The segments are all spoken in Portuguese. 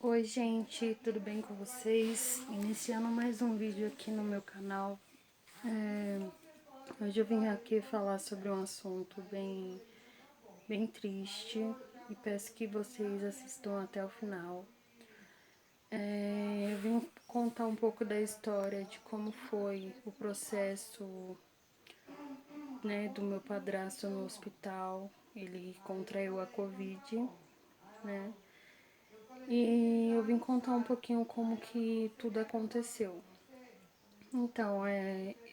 Oi gente, tudo bem com vocês? Iniciando mais um vídeo aqui no meu canal. Hoje eu vim aqui falar sobre um assunto bem triste e peço que vocês assistam até o final. Eu vim contar um pouco da história de como foi o processo, né, do meu padrasto no hospital. Ele contraiu a Covid, né? E eu vim contar um pouquinho como que tudo aconteceu. Então,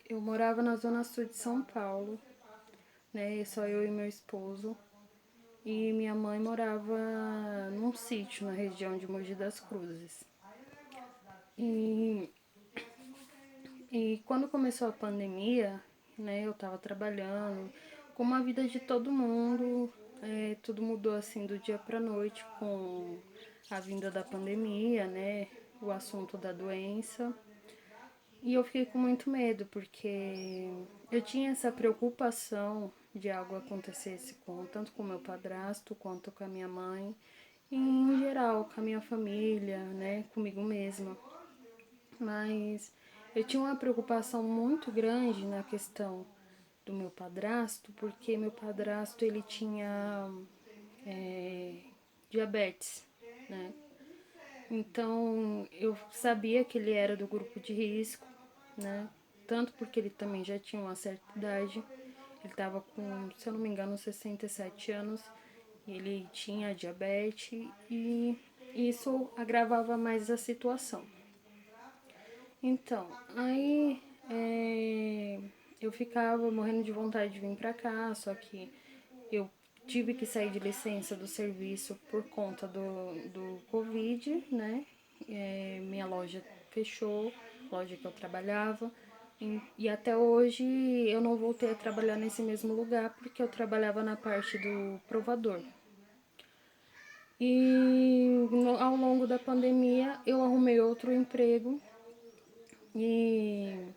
eu morava na zona sul de São Paulo, né? Só eu e meu esposo. E minha mãe morava num sítio na região de Mogi das Cruzes. E, e quando começou a pandemia, né? Eu tava trabalhando, como a vida de todo mundo, tudo mudou assim do dia pra noite com a vinda da pandemia, né? O assunto da doença. E eu fiquei com muito medo, porque eu tinha essa preocupação de algo acontecesse tanto com meu padrasto quanto com a minha mãe, e em geral com a minha família, né, comigo mesma. Mas eu tinha uma preocupação muito grande na questão do meu padrasto, porque meu padrasto ele tinha é, diabetes, né? Então eu sabia que ele era do grupo de risco, né? Tanto porque ele também já tinha uma certa idade. Ele estava com, se eu não me engano, 67 anos. E ele tinha diabetes e isso agravava mais a situação. Então, aí eu ficava morrendo de vontade de vir pra cá, só que eu tive que sair de licença do serviço por conta do Covid, né? Minha loja fechou, loja que eu trabalhava. E até hoje eu não voltei a trabalhar nesse mesmo lugar porque eu trabalhava na parte do provador. Ao longo da pandemia eu arrumei outro emprego e,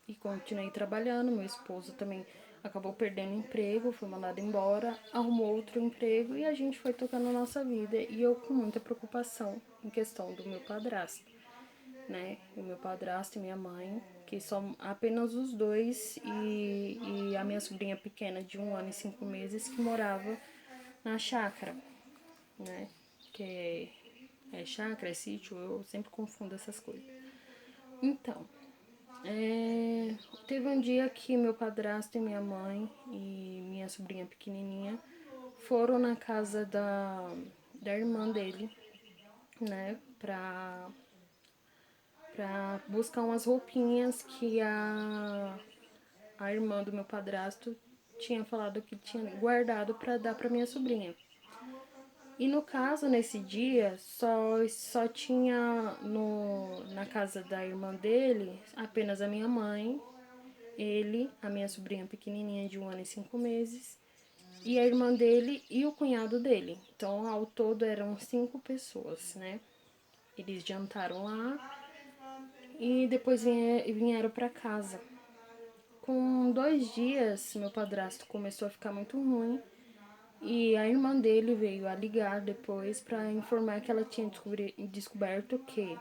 e continuei trabalhando. Meu esposo também acabou perdendo emprego, foi mandado embora, arrumou outro emprego e a gente foi tocando a nossa vida. E eu com muita preocupação em questão do meu padrasto, né? O meu padrasto e minha mãe, que são apenas os dois, e a minha sobrinha pequena de 1 ano e 5 meses que morava na chácara, né? Que é chácara, é sítio, eu sempre confundo essas coisas. Então, teve um dia que meu padrasto e minha mãe e minha sobrinha pequenininha foram na casa da irmã dele, né, pra buscar umas roupinhas que a irmã do meu padrasto tinha falado que tinha guardado pra dar pra minha sobrinha. E no caso, nesse dia, só tinha na casa da irmã dele apenas a minha mãe, ele, a minha sobrinha pequenininha de 1 ano e 5 meses, e a irmã dele e o cunhado dele. Então, ao todo eram 5 pessoas, né? Eles jantaram lá e depois vieram para casa. Com 2 dias, meu padrasto começou a ficar muito ruim e a irmã dele veio a ligar depois para informar que ela tinha descoberto que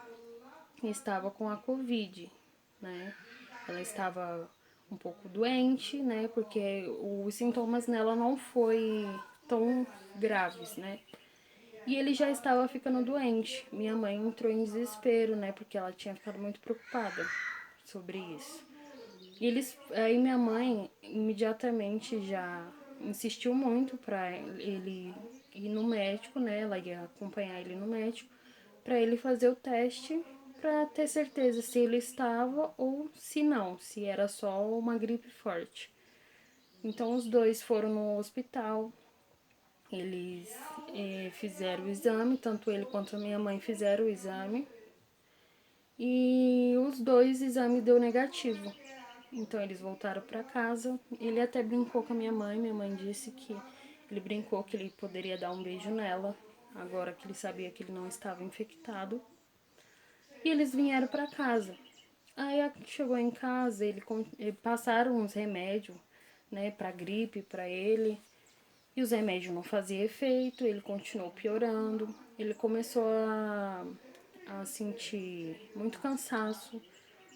estava com a Covid, né? Ela estava um pouco doente, né? Porque os sintomas nela não foi tão graves, né? E ele já estava ficando doente. Minha mãe entrou em desespero, né? Porque ela tinha ficado muito preocupada sobre isso. Aí minha mãe imediatamente já insistiu muito para ele ir no médico, né? Ela ia acompanhar ele no médico para ele fazer o teste para ter certeza se ele estava ou se não, se era só uma gripe forte. Então os dois foram no hospital, eles fizeram o exame, tanto ele quanto a minha mãe fizeram o exame e os dois exames deu negativo. Então eles voltaram para casa. Ele até brincou com a minha mãe disse que ele brincou que ele poderia dar um beijo nela, agora que ele sabia que ele não estava infectado. E eles vieram para casa. Aí chegou em casa, passaram uns remédios, né, para gripe para ele. E os remédios não faziam efeito, ele continuou piorando. Ele começou a sentir muito cansaço,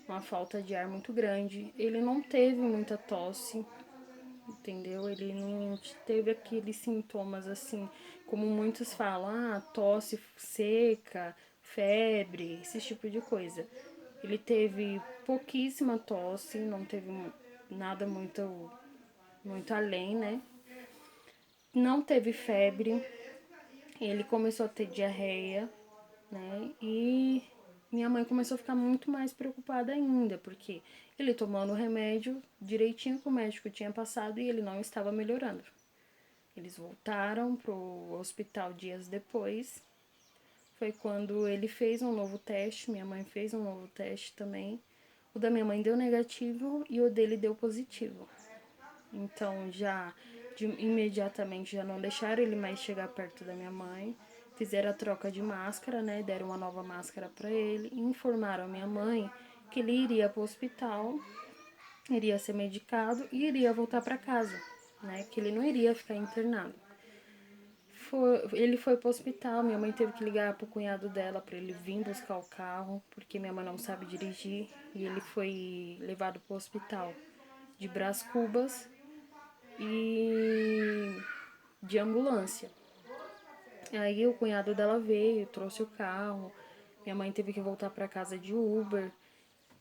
uma falta de ar muito grande. Ele não teve muita tosse, entendeu? Ele não teve aqueles sintomas assim, como muitos falam, tosse seca, febre, esse tipo de coisa. Ele teve pouquíssima tosse, não teve nada muito além, né? Não teve febre, ele começou a ter diarreia, né? E minha mãe começou a ficar muito mais preocupada ainda, porque ele tomando o remédio direitinho que o médico tinha passado e ele não estava melhorando. Eles voltaram pro hospital dias depois. Foi quando ele fez um novo teste, minha mãe fez um novo teste também. O da minha mãe deu negativo e o dele deu positivo. Então já imediatamente já não deixaram ele mais chegar perto da minha mãe. Fizeram a troca de máscara, né? Deram uma nova máscara para ele. E informaram a minha mãe que ele iria para o hospital, iria ser medicado e iria voltar para casa, né? Que ele não iria ficar internado. Ele foi pro hospital, minha mãe teve que ligar pro cunhado dela para ele vir buscar o carro, porque minha mãe não sabe dirigir, e ele foi levado pro hospital de Brás Cubas e de ambulância. Aí o cunhado dela veio, trouxe o carro, minha mãe teve que voltar para casa de Uber.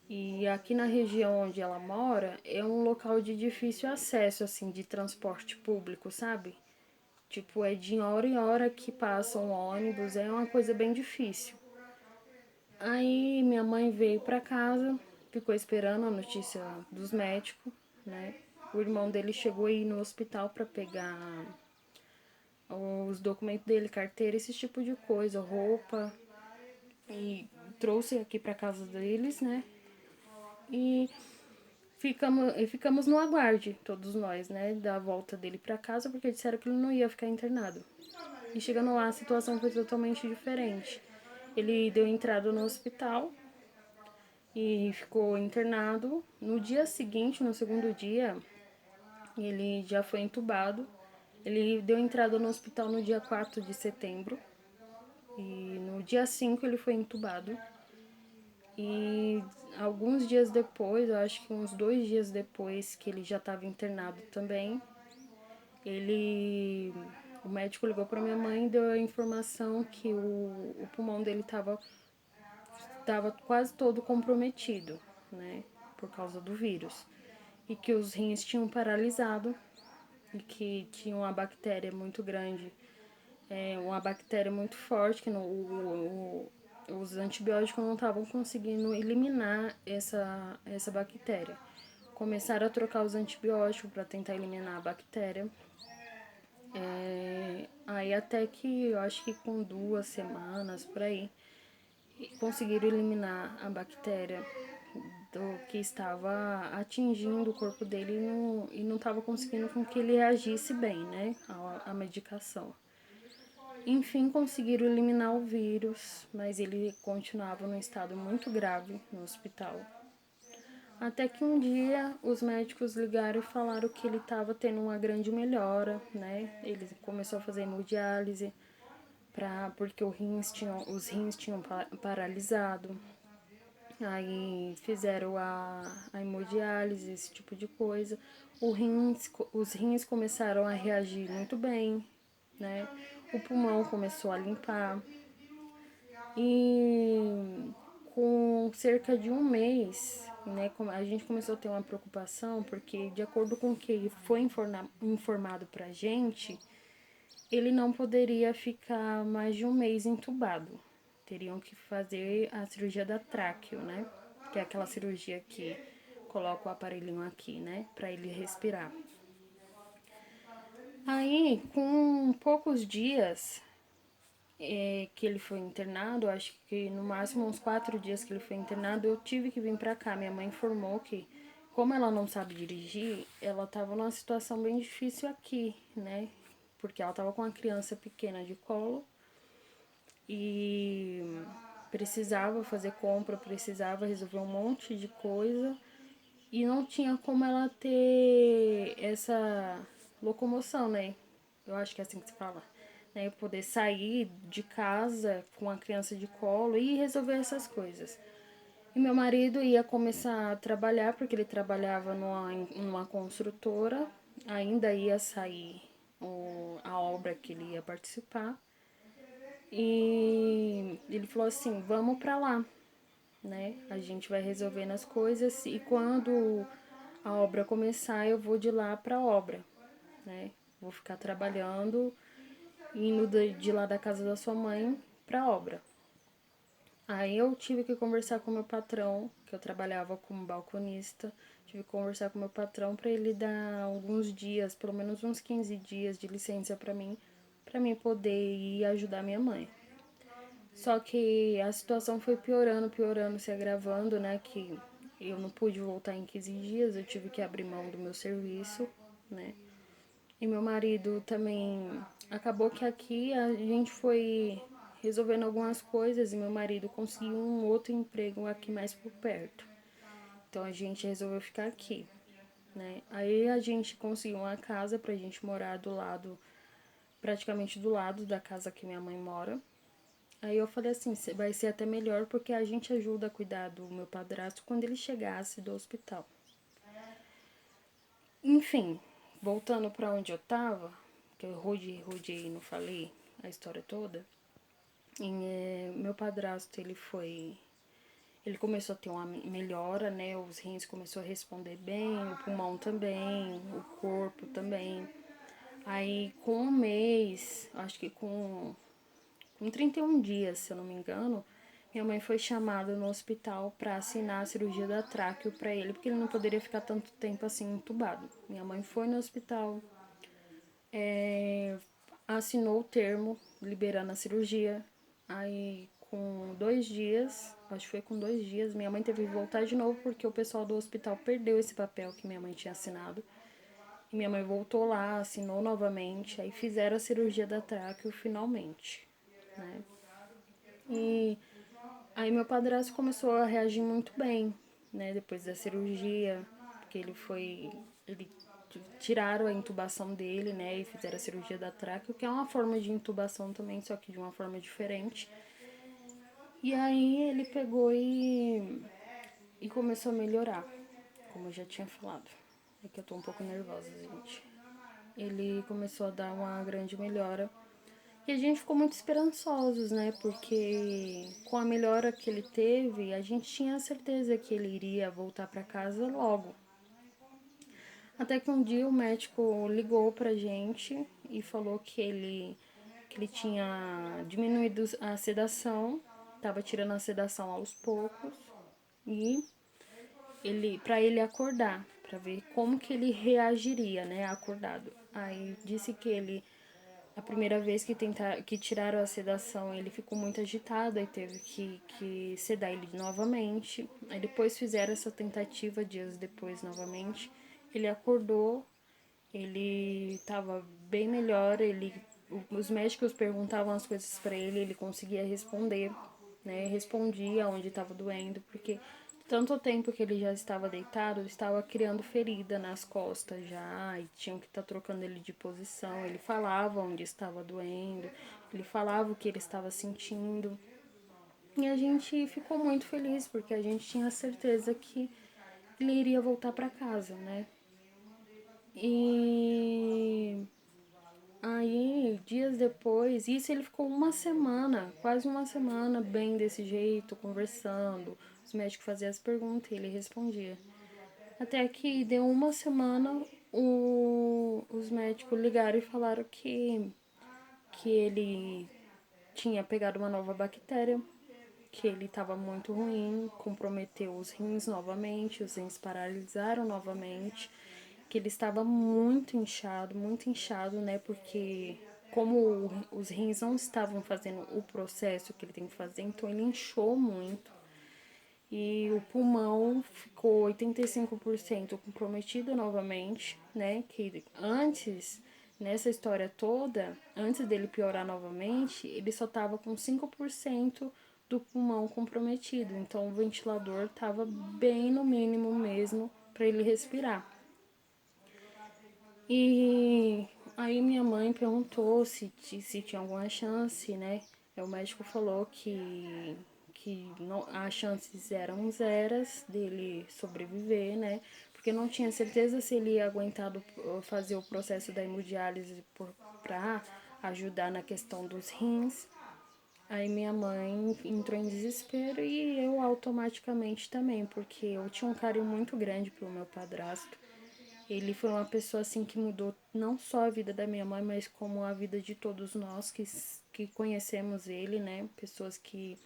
E aqui na região onde ela mora é um local de difícil acesso, assim, de transporte público, sabe? Tipo, é de hora em hora que passam ônibus, é uma coisa bem difícil. Aí minha mãe veio pra casa, ficou esperando a notícia dos médicos, né? O irmão dele chegou aí no hospital pra pegar os documentos dele, carteira, esse tipo de coisa, roupa, e trouxe aqui pra casa deles, né? E ficamos no aguarde, todos nós, né? Da volta dele pra casa, porque disseram que ele não ia ficar internado. E chegando lá, a situação foi totalmente diferente. Ele deu entrada no hospital e ficou internado. No dia seguinte, no segundo dia, ele já foi entubado. Ele deu entrada no hospital no dia 4 de setembro. E no dia 5 ele foi entubado. E alguns dias depois, eu acho que uns 2 dias depois que ele já estava internado também, o médico ligou para minha mãe e deu a informação que o pulmão dele estava quase todo comprometido, né, por causa do vírus, e que os rins tinham paralisado e que tinha uma bactéria muito grande, uma bactéria muito forte que os antibióticos não estavam conseguindo eliminar essa bactéria. Começaram a trocar os antibióticos para tentar eliminar a bactéria. Aí até que eu acho que com 2 semanas por aí conseguiram eliminar a bactéria do que estava atingindo o corpo dele e não estava conseguindo com que ele reagisse bem, né, à medicação. Enfim, conseguiram eliminar o vírus, mas ele continuava num estado muito grave no hospital. Até que um dia os médicos ligaram e falaram que ele estava tendo uma grande melhora, né? Ele começou a fazer hemodiálise, porque os rins tinham paralisado. Aí fizeram a hemodiálise, esse tipo de coisa. Os rins começaram a reagir muito bem, né? O pulmão começou a limpar. E com cerca de um mês, né, a gente começou a ter uma preocupação, porque de acordo com o que foi informado pra gente, ele não poderia ficar mais de um mês entubado. Teriam que fazer a cirurgia da tráqueo, né? Que é aquela cirurgia que coloca o aparelhinho aqui, né? Pra ele respirar. Aí, com poucos dias que ele foi internado, acho que no máximo uns 4 dias que ele foi internado, eu tive que vir pra cá. Minha mãe informou que, como ela não sabe dirigir, ela tava numa situação bem difícil aqui, né? Porque ela tava com uma criança pequena de colo e precisava fazer compra, precisava resolver um monte de coisa e não tinha como ela ter essa locomoção, né? eu acho que é assim que se fala, né? Poder sair de casa com a criança de colo e resolver essas coisas. E meu marido ia começar a trabalhar, porque ele trabalhava numa construtora, ainda ia sair a obra que ele ia participar. E ele falou assim: vamos pra lá, né? A gente vai resolvendo as coisas e quando a obra começar, eu vou de lá pra obra, né? Vou ficar trabalhando, indo de lá da casa da sua mãe pra obra. Aí eu tive que conversar com meu patrão, que eu trabalhava como balconista. Tive que conversar com meu patrão para ele dar alguns dias, pelo menos uns 15 dias de licença para mim poder ir ajudar minha mãe. Só que a situação foi piorando, piorando, se agravando, né? Que eu não pude voltar em 15 dias, eu tive que abrir mão do meu serviço, né? E meu marido também. Acabou que aqui a gente foi resolvendo algumas coisas e meu marido conseguiu um outro emprego aqui mais por perto. Então a gente resolveu ficar aqui, né? Aí a gente conseguiu uma casa pra gente morar do lado, praticamente do lado da casa que minha mãe mora. Aí eu falei assim, vai ser até melhor porque a gente ajuda a cuidar do meu padrasto quando ele chegasse do hospital. Enfim, voltando pra onde eu tava, que eu rodei e não falei a história toda. Meu padrasto, ele começou a ter uma melhora, né? Os rins começou a responder bem, o pulmão também, o corpo também. Aí com um mês, acho que com 31 dias, se eu não me engano, minha mãe foi chamada no hospital para assinar a cirurgia da tráqueo para ele, porque ele não poderia ficar tanto tempo assim entubado. Minha mãe foi no hospital, assinou o termo liberando a cirurgia. Aí com 2 dias, acho que foi com 2 dias, minha mãe teve que voltar de novo porque o pessoal do hospital perdeu esse papel que minha mãe tinha assinado. E minha mãe voltou lá, assinou novamente, aí fizeram a cirurgia da tráqueo finalmente, né? E aí meu padrasto começou a reagir muito bem, né? Depois da cirurgia, porque ele tiraram a intubação dele, né? E fizeram a cirurgia da tráqueo, que é uma forma de intubação também, só que de uma forma diferente. E aí ele pegou e começou a melhorar, como eu já tinha falado. É que eu tô um pouco nervosa, gente. Ele começou a dar uma grande melhora. E a gente ficou muito esperançosos, né? Porque com a melhora que ele teve, a gente tinha certeza que ele iria voltar para casa logo. Até que um dia o médico ligou pra gente e falou que ele tinha diminuído a sedação, tava tirando a sedação aos poucos e para ele acordar, para ver como que ele reagiria, né, acordado. Aí disse que ele a primeira vez que tiraram a sedação, ele ficou muito agitado e teve que sedar ele novamente. Aí depois fizeram essa tentativa dias depois novamente. Ele acordou, ele estava bem melhor, os médicos perguntavam as coisas para ele conseguia responder, né? Respondia onde estava doendo, porque tanto tempo que ele já estava deitado, estava criando ferida nas costas já, e tinham que estar trocando ele de posição. Ele falava onde estava doendo, ele falava o que ele estava sentindo. E a gente ficou muito feliz, porque a gente tinha certeza que ele iria voltar para casa, né? E aí, dias depois, isso ele ficou uma semana, quase uma semana, bem desse jeito, conversando. Os médicos faziam as perguntas e ele respondia. Até que deu uma semana, os médicos ligaram e falaram que ele tinha pegado uma nova bactéria, que ele estava muito ruim, comprometeu os rins novamente, os rins paralisaram novamente, que ele estava muito inchado, né? Porque como os rins não estavam fazendo o processo que ele tem que fazer, então ele inchou muito. E o pulmão ficou 85% comprometido novamente, né? Que antes, nessa história toda, antes dele piorar novamente, ele só tava com 5% do pulmão comprometido. Então o ventilador tava bem no mínimo mesmo para ele respirar. E Aí minha mãe perguntou se tinha alguma chance, né? Aí o médico falou que não, as chances eram zeras dele sobreviver, né? Porque não tinha certeza se ele ia aguentar fazer o processo da hemodiálise pra ajudar na questão dos rins. Aí minha mãe entrou em desespero e eu automaticamente também, porque eu tinha um carinho muito grande pelo meu padrasto. Ele foi uma pessoa assim que mudou não só a vida da minha mãe, mas como a vida de todos nós que conhecemos ele, né? Pessoas que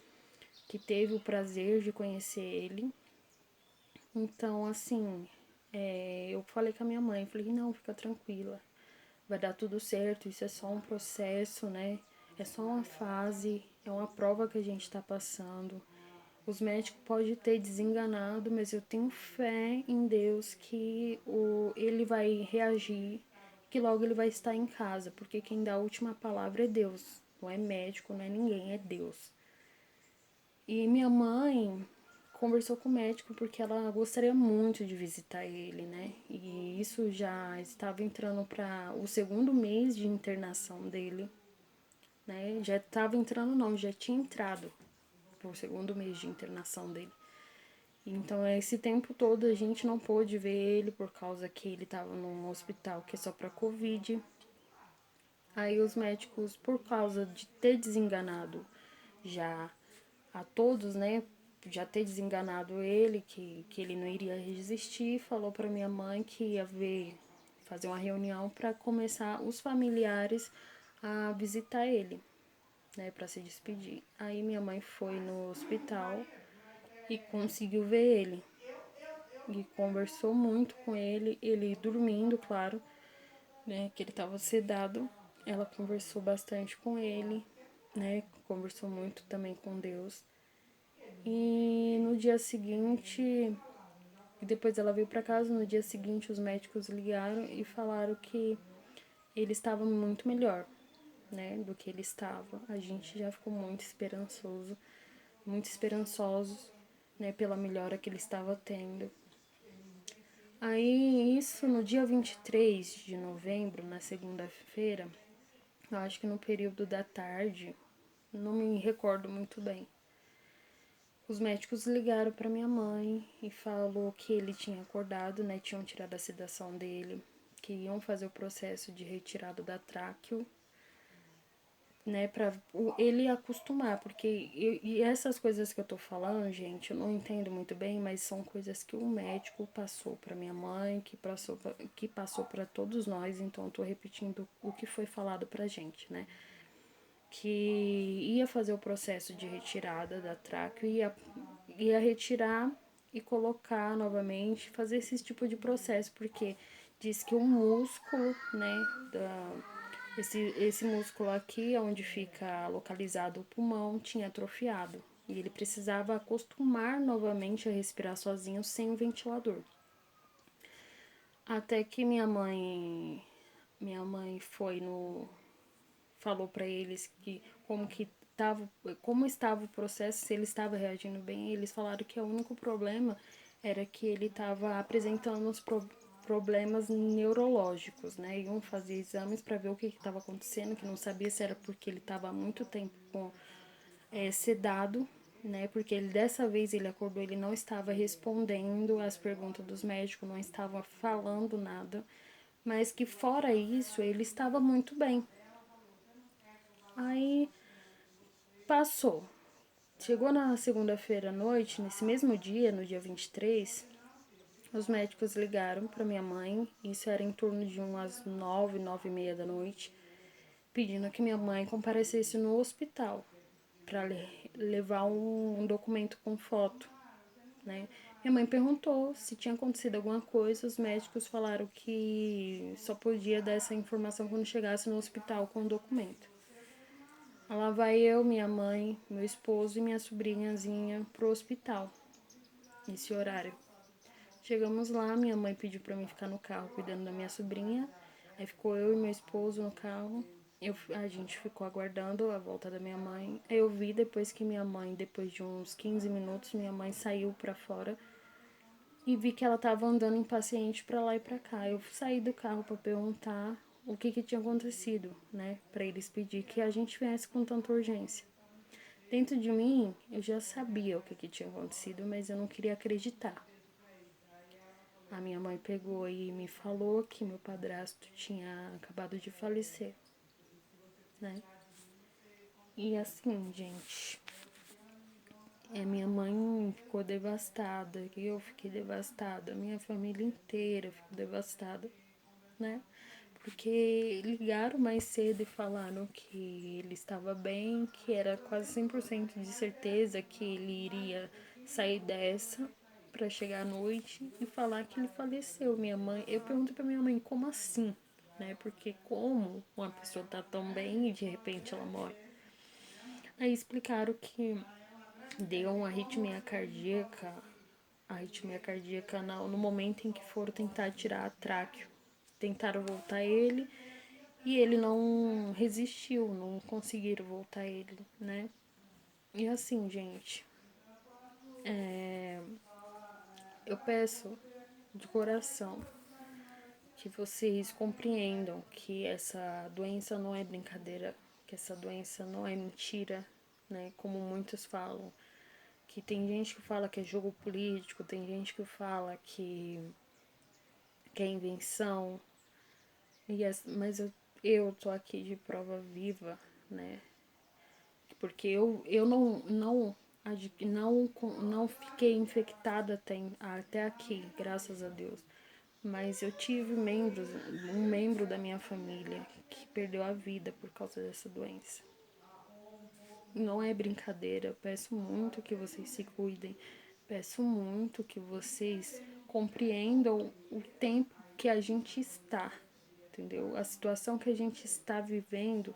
teve o prazer de conhecer ele. Então, assim, eu falei com a minha mãe, falei, não, fica tranquila, vai dar tudo certo, isso é só um processo, né? É só uma fase, é uma prova que a gente tá passando. Os médicos podem ter desenganado, mas eu tenho fé em Deus que ele vai reagir, que logo ele vai estar em casa, porque quem dá a última palavra é Deus. Não é médico, não é ninguém, é Deus. E minha mãe conversou com o médico porque ela gostaria muito de visitar ele, né? E isso já estava entrando para o segundo mês de internação dele, né? Já estava entrando, não, já tinha entrado pro segundo mês de internação dele. Então, esse tempo todo a gente não pôde ver ele por causa que ele estava num hospital que é só para Covid. Aí os médicos, por causa de ter desenganado já a todos, né? Já ter desenganado ele, que ele não iria resistir, falou para minha mãe que ia fazer uma reunião para começar os familiares a visitar ele, né? Para se despedir. Aí minha mãe foi no hospital e conseguiu ver ele. E conversou muito com ele dormindo, claro, né, que ele estava sedado. Ela conversou bastante com ele, né, conversou muito também com Deus. E no dia seguinte, depois ela veio para casa, no dia seguinte os médicos ligaram e falaram que ele estava muito melhor, né, do que ele estava. A gente já ficou muito esperançosos, né, pela melhora que ele estava tendo. Aí, isso no dia 23 de novembro, na segunda-feira, eu acho que no período da tarde, não me recordo muito bem. Os médicos ligaram para minha mãe e falou que ele tinha acordado, né? Tinham tirado a sedação dele, que iam fazer o processo de retirada da tráqueo, né, pra ele acostumar, porque e essas coisas que eu tô falando, gente, eu não entendo muito bem, mas são coisas que o médico passou para minha mãe, que passou para todos nós, então eu tô repetindo o que foi falado pra gente, né? Que ia fazer o processo de retirada da tráqueo, ia retirar e colocar novamente, fazer esse tipo de processo, porque diz que o músculo, né, esse músculo aqui, onde fica localizado o pulmão, tinha atrofiado. E ele precisava acostumar novamente a respirar sozinho sem o ventilador. Até que minha mãe foi no falou para eles que como estava o processo, se ele estava reagindo bem. Eles falaram que o único problema era que ele estava apresentando os problemas neurológicos, né? Iam fazer exames para ver o que estava acontecendo, que não sabia se era porque ele estava há muito tempo sedado, né? Porque ele dessa vez ele acordou, ele não estava respondendo às perguntas dos médicos, não estava falando nada, mas que fora isso ele estava muito bem. Aí passou. Chegou na segunda-feira à noite, nesse mesmo dia, no dia 23, os médicos ligaram para minha mãe, isso era em torno de umas 9, 9:30 da noite, pedindo que minha mãe comparecesse no hospital para levar um documento com foto, né? Minha mãe perguntou se tinha acontecido alguma coisa, os médicos falaram que só podia dar essa informação quando chegasse no hospital com o documento. Lá vai eu, minha mãe, meu esposo e minha sobrinhazinha pro hospital, nesse horário. Chegamos lá, minha mãe pediu pra mim ficar no carro cuidando da minha sobrinha. Aí ficou eu e meu esposo no carro. A gente ficou aguardando a volta da minha mãe. Aí eu vi depois que minha mãe, depois de uns 15 minutos, minha mãe saiu pra fora e vi que ela tava andando impaciente pra lá e pra cá. Eu saí do carro pra perguntar o que tinha acontecido, né? Para eles pedir que a gente viesse com tanta urgência. Dentro de mim, eu já sabia o que tinha acontecido, mas eu não queria acreditar. A minha mãe pegou e me falou que meu padrasto tinha acabado de falecer, né? E assim, gente, minha mãe ficou devastada, eu fiquei devastada, minha família inteira ficou devastada, né? Porque ligaram mais cedo e falaram que ele estava bem, que era quase 100% de certeza que ele iria sair dessa para chegar à noite e falar que ele faleceu. Minha mãe, eu pergunto para minha mãe como assim, né? Porque como uma pessoa tá tão bem e de repente ela morre? Aí explicaram que deu uma arritmia cardíaca no momento em que foram tentar tirar a tráqueo. Tentaram voltar ele e ele não resistiu, não conseguiram voltar ele, né? E assim, gente, eu peço de coração que vocês compreendam que essa doença não é brincadeira, que essa doença não é mentira, né? Como muitos falam. Que tem gente que fala que é jogo político, tem gente que fala que é invenção. Mas eu tô aqui de prova viva, né? Porque eu não fiquei infectada até aqui, graças a Deus. Mas eu tive um membro da minha família que perdeu a vida por causa dessa doença. Não é brincadeira, eu peço muito que vocês se cuidem, peço muito que vocês compreendam o tempo que a gente está, entendeu? A situação que a gente está vivendo.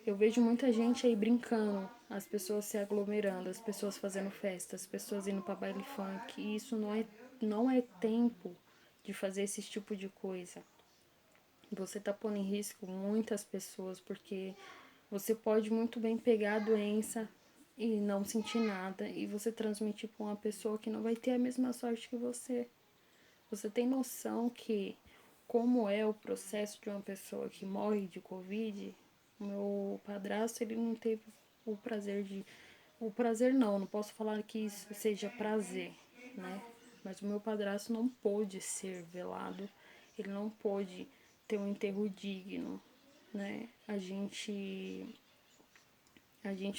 Eu vejo muita gente aí brincando, as pessoas se aglomerando, as pessoas fazendo festa, as pessoas indo para baile funk. E isso não é tempo de fazer esse tipo de coisa. Você tá pondo em risco muitas pessoas, porque você pode muito bem pegar a doença e não sentir nada, e você transmitir para uma pessoa que não vai ter a mesma sorte que você. Você tem noção que como é o processo de uma pessoa que morre de Covid? O meu padrasto, ele não teve o prazer de... O prazer não posso falar que isso seja prazer, né? Mas o meu padrasto não pôde ser velado, ele não pôde ter um enterro digno, né? A gente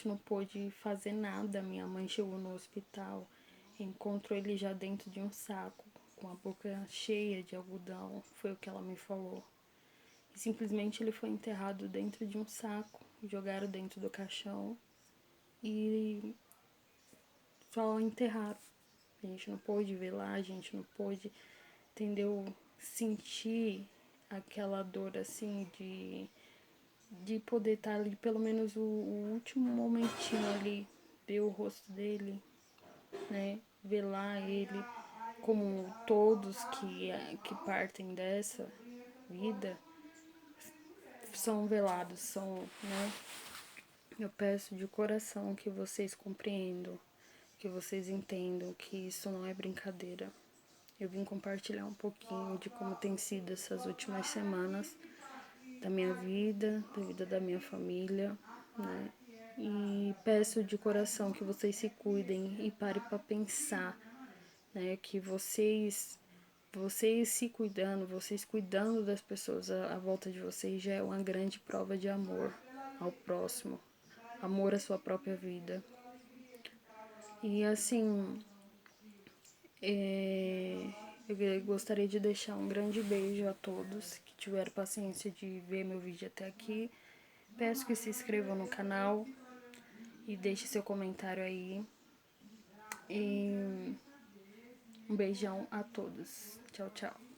não pôde fazer nada. Minha mãe chegou no hospital, encontrou ele já dentro de um saco, com a boca cheia de algodão, foi o que ela me falou. E simplesmente ele foi enterrado dentro de um saco, jogaram dentro do caixão e só enterraram. A gente não pôde ver lá, a gente não pôde, entendeu? Sentir aquela dor assim de poder estar ali, pelo menos o último momentinho ali, ver o rosto dele, né? Ver lá ele, como todos que partem dessa vida são velados, né? Eu peço de coração que vocês compreendam, que vocês entendam que isso não é brincadeira. Eu vim compartilhar um pouquinho de como tem sido essas últimas semanas da minha vida, da vida da minha família, né? E peço de coração que vocês se cuidem e parem para pensar, né? Que vocês se cuidando, vocês cuidando das pessoas à volta de vocês já é uma grande prova de amor ao próximo, amor à sua própria vida. E assim, eu gostaria de deixar um grande beijo a todos que tiveram paciência de ver meu vídeo até aqui. Peço que se inscrevam no canal e deixe seu comentário aí. E um beijão a todos. Tchau, tchau.